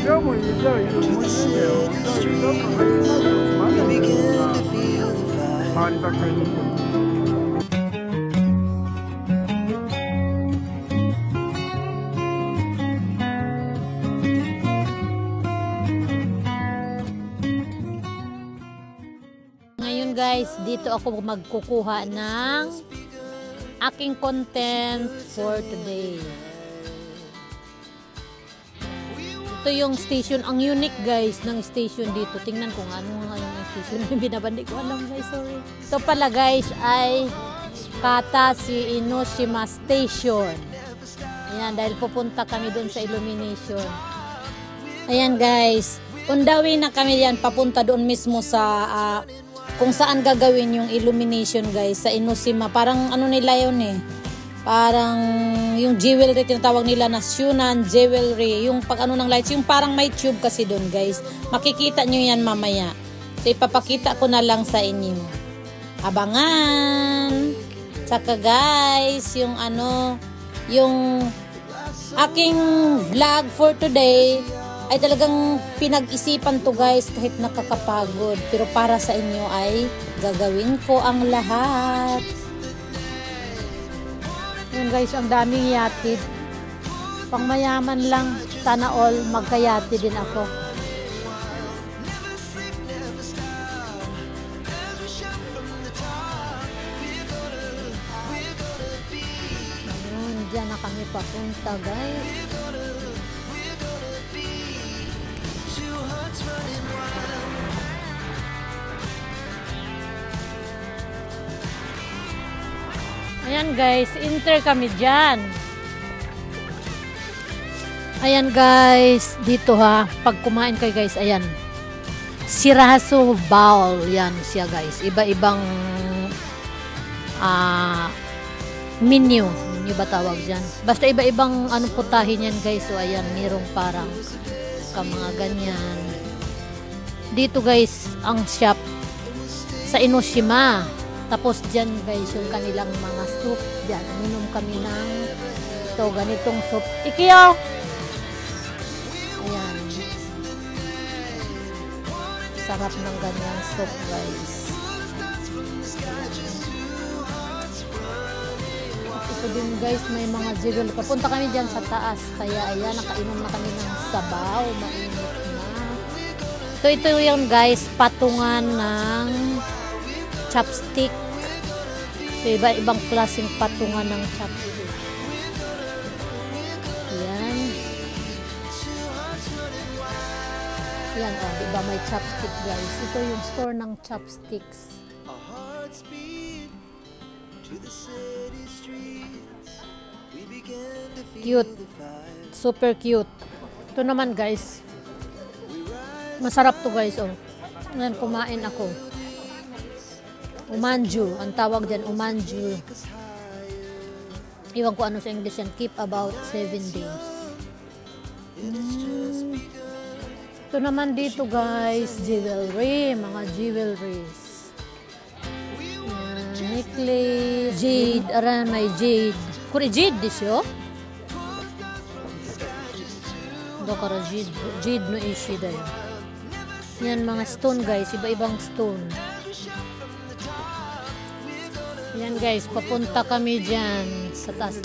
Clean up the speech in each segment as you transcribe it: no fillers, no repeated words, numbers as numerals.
这么一点一个模型的，这么还有慢点啊，把你打开你。Ngayon guys, dito ako magkukuha ng aking content for today. Ito yung station, ang unique guys ng station dito. Tingnan ko nga ano nga yung station. Binabandi ko, alam guys, sorry. Ito pala guys ay Katashi Enoshima Station. Ayan, dahil pupunta kami doon sa illumination. Ayan guys, on the way na kami yan, papunta doon mismo sa kung saan gagawin yung illumination guys, sa Enoshima. Parang ano nila yun eh. Parang yung jewelry, tinatawag nila na Shunan jewelry. Yung pag ano ng lights, yung parang may tube kasi doon guys. Makikita nyo yan mamaya. So ipapakita ko na lang sa inyo. Abangan! Saka guys, yung ano, yung aking vlog for today ay talagang pinag-isipan to guys, kahit nakakapagod. Pero para sa inyo ay gagawin ko ang lahat. Yun guys, ang daming yatid. Pang mayaman lang, sana all magkayati din ako. Ayun, dyan na kami papunta guys. Ayan guys, enter kami dyan. Ayan guys, dito ha, pag kumain kayo guys, ayan. Shirasu bowl, yan siya guys. Iba-ibang menu ba tawag dyan? Basta iba-ibang ano putahin yan guys. So ayan, mayroong parang mga ganyan. Dito guys, ang shop sa Enoshima. Tapos dyan guys, yung kanilang mga soup. Dyan, minom kami ng ito, ganitong soup. Ikiyaw! Ayan. Sarap ng ganyang soup guys. Ito din guys, may mga jewel. Papunta kami dyan sa taas. Kaya ayan, nakainom na kami ng sabaw. Mainit na. Ito yung guys, patungan ng chopstick. Iba-ibang klaseng patungan ng chopstick. Yan. Yan, oh, diba may chopstick guys. Ito yung store ng chopsticks. Cute. Super cute. Ito naman guys. Masarap to guys, oh. Yan, kumain ako. Umanju, ang tawag dyan, umanju. Iwan ko ano sa English yan. Keep about 7 days. Ito naman dito guys, jewelry, mga jewelries. Necklace, jade, aran may jade. Kuri jade disyo? Dokara jade no ishi dayo. Yan mga stone guys, iba-ibang stone. Yan guys, papunta kami dyan sa taas.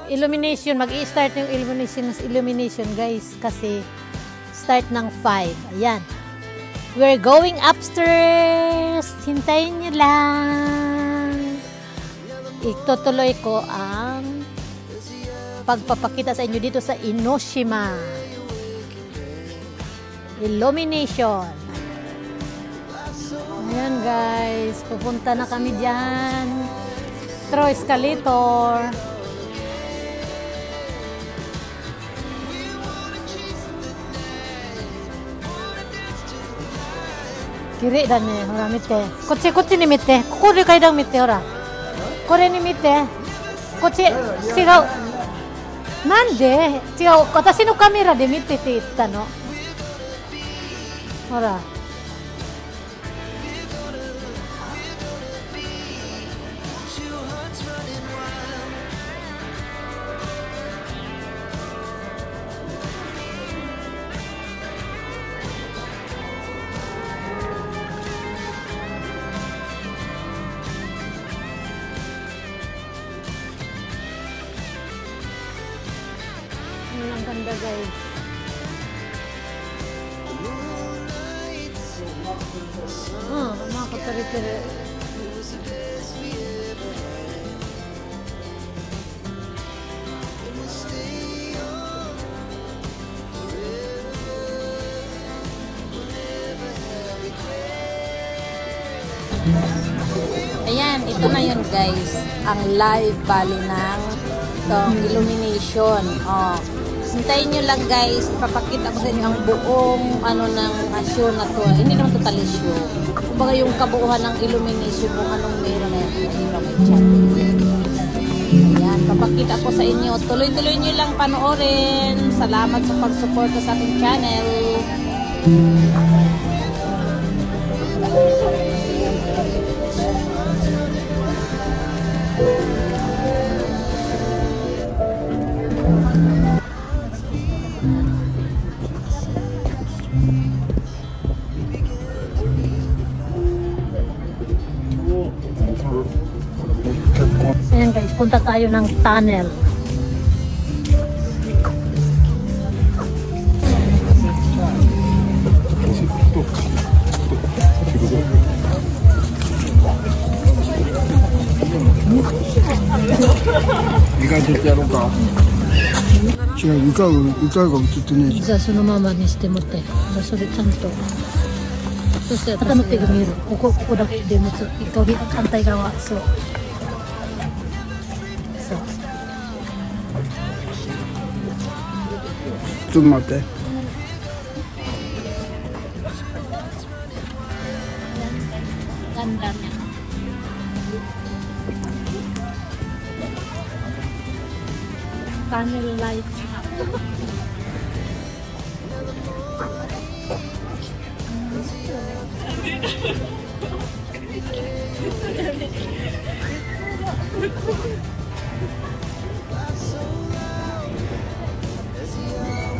Illumination, mag-i-start yung illumination guys kasi start ng 5. Ayan. We're going upstairs. Hintayin nyo lang. Itutuloy ko ang pagpapakita sa inyo dito sa Enoshima. Illumination. Ayan guys, pupunta na kami dyan. Through escalator. Kiri da ne, hora mite. Kochi ni mite. Kokore kaidang mite, hora. Kore ni mite. Kochi, chigau. Nande? Chigau, watashi no kamera de mite te itta no. Hora. Ganda guys. Mga katari-tari. Ayan, ito na yun guys. Ang live bali ng itong illumination. Hintayin nyo lang guys. Papakita ko sa inyo ang buong ng show na to. Hindi naman totally show. Kumbaga yung kabuuhan ng illumination kung anong meron na yan. Ayan, papakita ko sa inyo. Tuloy-tuloy nyo lang panoorin. Salamat sa pag-support sa ating channel. Ayan guys, punta tayo ng tunnel. Isaそのままにして持ってそれちゃんとそして頭の手が見えるここだけで持つ反対側そうちょっと待って。Ganda niya. Tunnel light.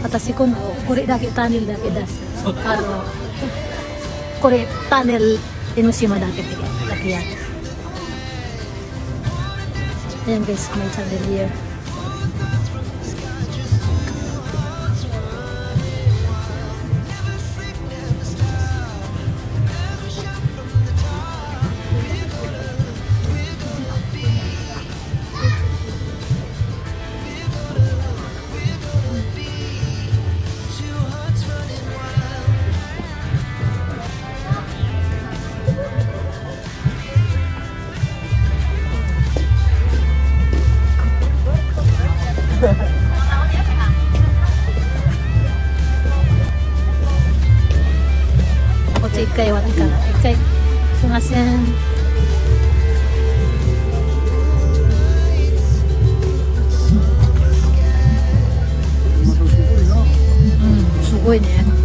私これだけタネルだけ出すこれタネル江ノ島だけやるAyan guys, may chandelier. Ikay, wala ka. Ikay, sumasen. Sugoi ne.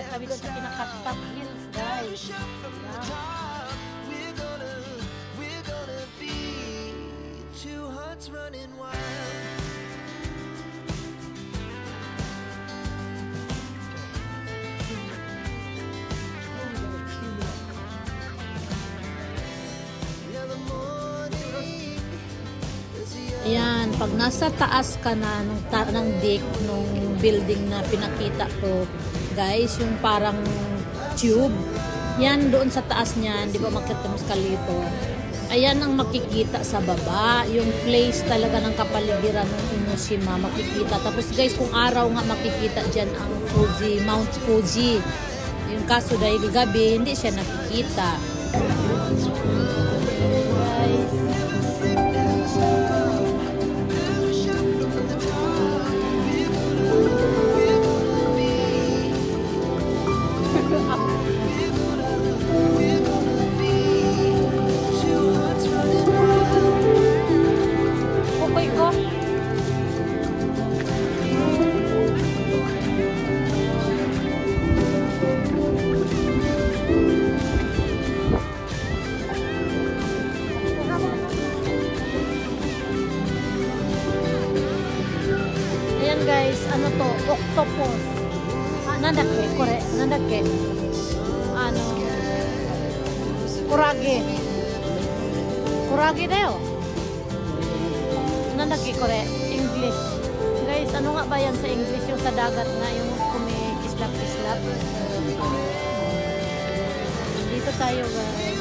Kami doon sa pinaka-top hills, guys. We're gonna be two hearts running wild. pag nasa taas ka na ng deck nung building na pinakita ko, guys, yung parang tube, yan doon sa taas niyan, di ba makita mo escalator? Ayan ang makikita sa baba, yung place talaga ng kapaligiran ng Enoshima makikita. Tapos guys, kung araw nga makikita dyan ang Fuji, Mount Fuji. Yung kaso dahil gabi, hindi siya nakikita. Guys. Okay ko. Ayan guys, ano to? Octopus. Nandake, kore, nandake. Ano? Kurage. Kurage dayo. Nandake, kore, English. Guys, ano nga ba yan sa English? Yung sa dagat na, yung kumikislap-kislap. Dito tayo guys.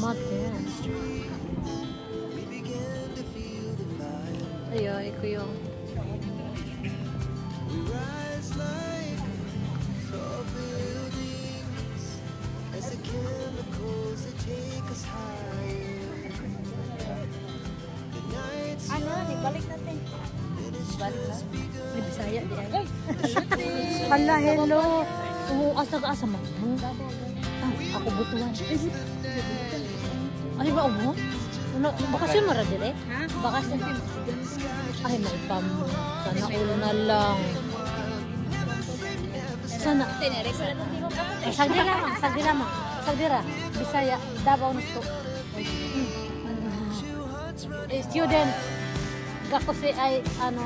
Mate. Ayo, iko yung Ano, balik natin. Balik na. di Bisaya di ay. Hala, hello. Asa mo? Ako butuan. Ay ba mo? Ano, bakasyon mo ra dire? Ha? Bakasyon. Ay, may pam. Sana ulo na lang. Sana. Sagdira mo. Sagdira. Bisaya, Davao nito. Student. Gakusi ay ano,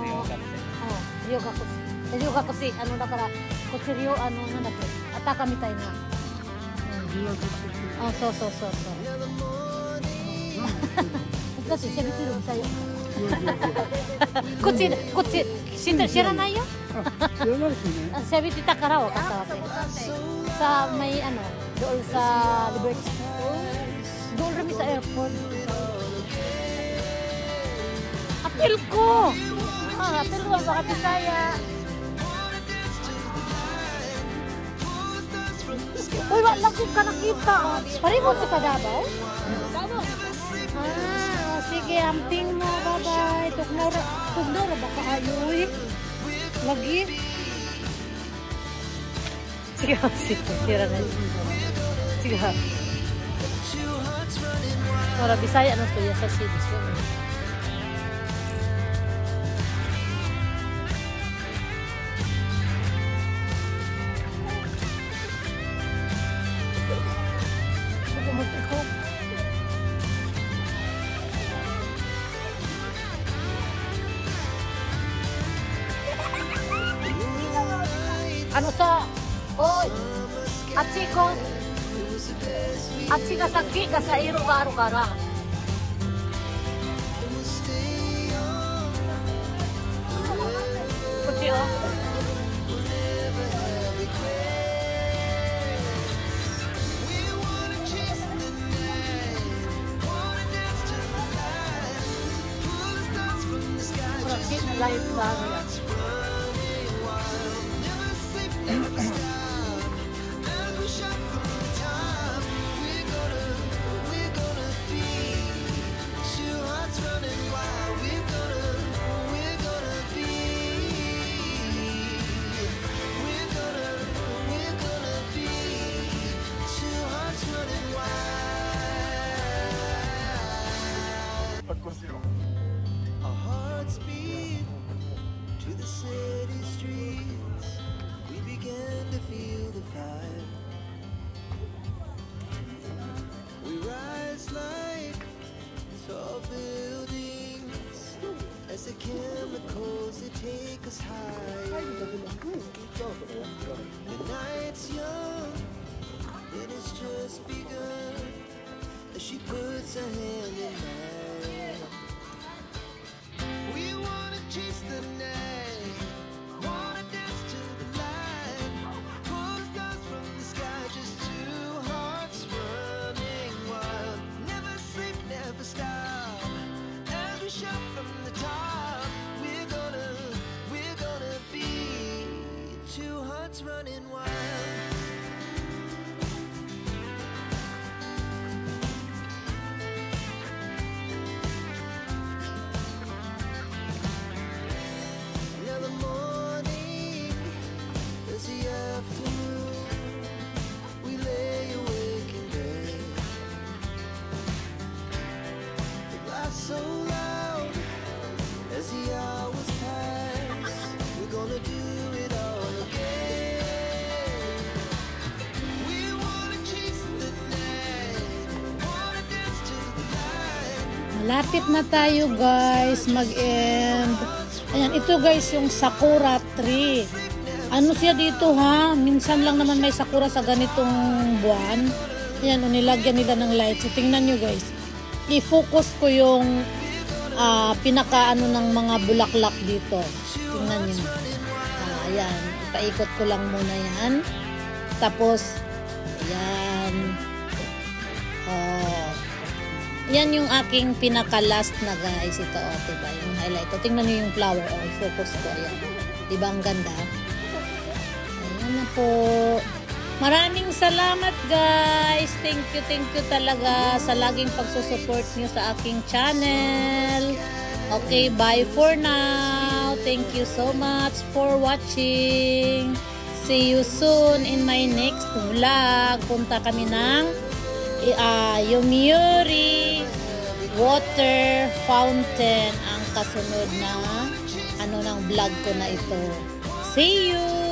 Rio Gakusi. Rio Gakusi, ano na para? Kusiryo, ano na na. Ataka mitay na. Oh, so. Kasi siya bitiro Bisaya. Kutsi. Sira na yun? Siya bitita karaw katawate. Sa may ano, doon sa Liberty. Doon rami sa airport. Apil ko! Apil ko baka Bisaya. Uy, wala ko ka nakita. Pareho ka sa Davao? Davao. Sige, amping mo. Bye-bye. Tugnaw baka ayoy. Lagi. Sige, sira na. Sige. Wala, Bisaya na to. Sa cities ko. Ano sa oy atsi ka sakit ka sa iro karo kara kutsi o sakit na life ba niya. as she puts her hand in mine. We wanna chase the night, wanna dance to the light, pull the stars from the sky, just two hearts running wild. Never sleep, never stop, as we shout from the top. We're gonna be two hearts running wild. Now the morning is the afternoon. We lay awake in bed. The glass so loud as the hours pass. We're gonna do it all again. We wanna chase the night, wanna dance to the light. Malapit na tayo guys, mag-end. Ayan, ito guys yung sakura tree. Ano siya dito ha? Minsan lang naman may sakura sa ganitong buwan. Ayan, nilagyan nila ng light. So tingnan nyo guys. I-focus ko yung pinaka ano ng mga bulaklak dito. Tingnan nyo. Ayan, ipaikot ko lang muna yan. Tapos, ayan. Yan yung aking pinaka-last na guys. Ito, diba? Yung highlight. Tingnan nyo yung flower. I-focus ko. Ayan. Diba ang ganda? Ayan na po. Maraming salamat guys. Thank you talaga sa laging pagsusupport nyo sa aking channel. Okay, bye for now. Thank you so much for watching. See you soon in my next vlog. Punta kami ng Yomiuri Water Fountain ang kasunod na ano ng vlog ko na ito. See you!